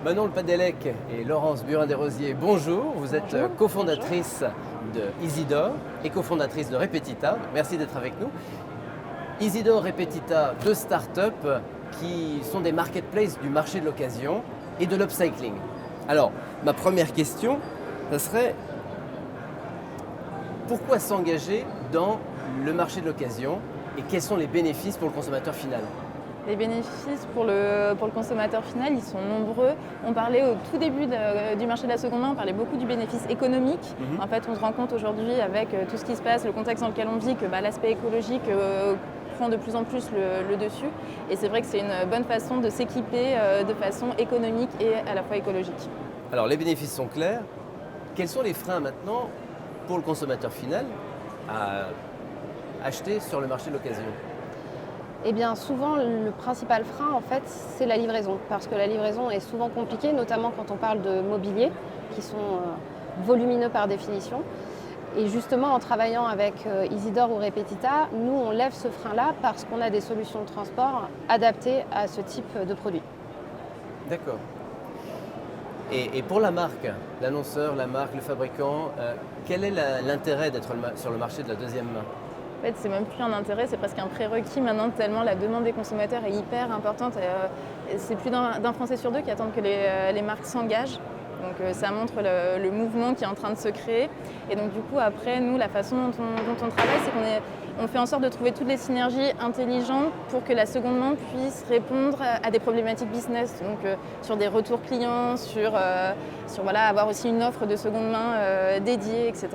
Manon Le Padelec et Laurence Burin-Desrosiers, bonjour. Vous êtes Bonjour. cofondatrice de Isidore et cofondatrice de Repetita. Merci d'être avec nous. Isidore, Repetita, deux startups qui sont des marketplaces du marché de l'occasion et de l'upcycling. Alors, ma première question, ça serait pourquoi s'engager dans le marché de l'occasion et quels sont les bénéfices pour le consommateur final ? Les bénéfices pour le consommateur final, ils sont nombreux. On parlait au tout début du marché de la seconde main, on parlait beaucoup du bénéfice économique. En fait, on se rend compte aujourd'hui avec tout ce qui se passe, le contexte dans lequel on vit, que l'aspect écologique prend de plus en plus le dessus. Et c'est vrai que c'est une bonne façon de s'équiper de façon économique et à la fois écologique. Alors, les bénéfices sont clairs. Quels sont les freins maintenant pour le consommateur final à acheter sur le marché de l'occasion ? Eh bien, souvent, le principal frein, en fait, c'est la livraison. Parce que la livraison est souvent compliquée, notamment quand on parle de mobilier, qui sont volumineux par définition. Et justement, en travaillant avec Isidore ou Repetita, nous, on lève ce frein-là parce qu'on a des solutions de transport adaptées à ce type de produit. D'accord. Et pour la marque, l'annonceur, la marque, le fabricant, quel est l'intérêt d'être sur le marché de la deuxième main ? En fait, c'est même plus un intérêt, c'est presque un prérequis maintenant, tellement la demande des consommateurs est hyper importante. C'est plus d'un Français sur deux qui attendent que les marques s'engagent. Donc ça montre le mouvement qui est en train de se créer. Et donc du coup, après, nous, la façon dont on travaille, c'est qu'on fait en sorte de trouver toutes les synergies intelligentes pour que la seconde main puisse répondre à des problématiques business. Donc sur des retours clients, sur avoir aussi une offre de seconde main dédiée, etc.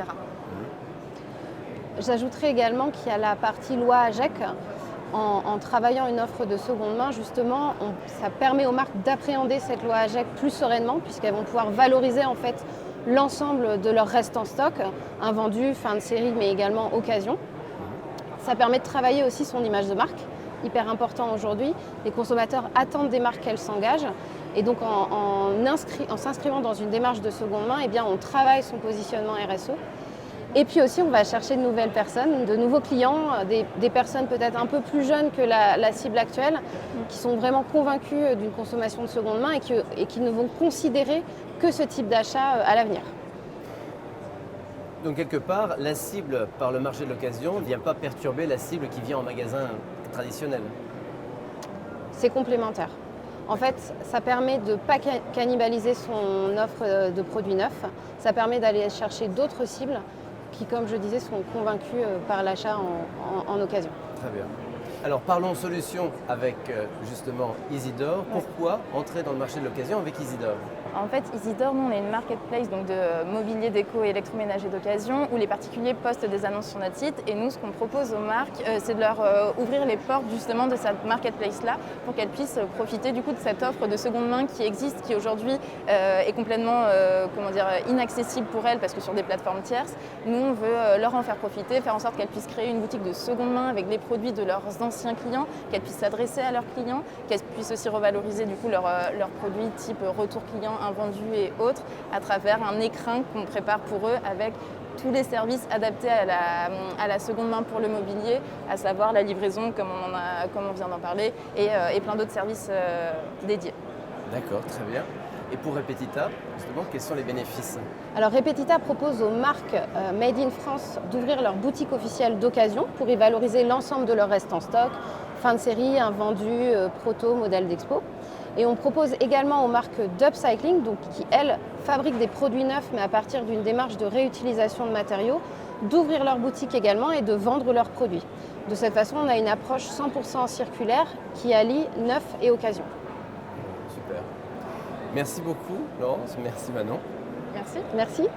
J'ajouterais également qu'il y a la partie loi AGEC. En travaillant une offre de seconde main, justement, ça permet aux marques d'appréhender cette loi AGEC plus sereinement, puisqu'elles vont pouvoir valoriser en fait l'ensemble de leur reste en stock, invendu, fin de série, mais également occasion. Ça permet de travailler aussi son image de marque, hyper important aujourd'hui. Les consommateurs attendent des marques qu'elles s'engagent. Et donc en s'inscrivant dans une démarche de seconde main, eh bien, on travaille son positionnement RSE. Et puis aussi, on va chercher de nouvelles personnes, de nouveaux clients, des personnes peut-être un peu plus jeunes que la cible actuelle, qui sont vraiment convaincus d'une consommation de seconde main et qui ne vont considérer que ce type d'achat à l'avenir. Donc quelque part, la cible par le marché de l'occasion ne vient pas perturber la cible qui vient en magasin traditionnel. C'est complémentaire. En fait, ça permet de ne pas cannibaliser son offre de produits neufs. Ça permet d'aller chercher d'autres cibles qui, comme je disais, sont convaincus par l'achat en occasion. Très bien. Alors parlons solutions avec justement Isidore. Pourquoi entrer dans le marché de l'occasion avec Isidore ? En fait, Isidore, nous, on est une marketplace donc, de mobilier déco et électroménager d'occasion où les particuliers postent des annonces sur notre site. Et nous, ce qu'on propose aux marques, c'est de leur ouvrir les portes justement de cette marketplace-là pour qu'elles puissent profiter du coup de cette offre de seconde main qui existe, qui aujourd'hui est complètement inaccessible pour elles parce que sur des plateformes tierces. Nous, on veut leur en faire profiter, faire en sorte qu'elles puissent créer une boutique de seconde main avec les produits de leurs anciens clients, qu'elles puissent s'adresser à leurs clients, qu'elles puissent aussi revaloriser du coup leurs produits type retour client, invendus et autres à travers un écrin qu'on prépare pour eux avec tous les services adaptés à la seconde main pour le mobilier, à savoir la livraison comme on vient d'en parler et plein d'autres services dédiés. D'accord, très bien. Et pour Repetita, justement, quels sont les bénéfices ? Alors Repetita propose aux marques Made in France d'ouvrir leur boutique officielle d'occasion pour y valoriser l'ensemble de leur reste en stock, fin de série, invendus, proto, modèles d'expo. Et on propose également aux marques d'upcycling, donc qui elles fabriquent des produits neufs mais à partir d'une démarche de réutilisation de matériaux, d'ouvrir leur boutique également et de vendre leurs produits. De cette façon, on a une approche 100% circulaire qui allie neuf et occasion. Super. Merci beaucoup Laurence, merci Manon. Merci. Merci.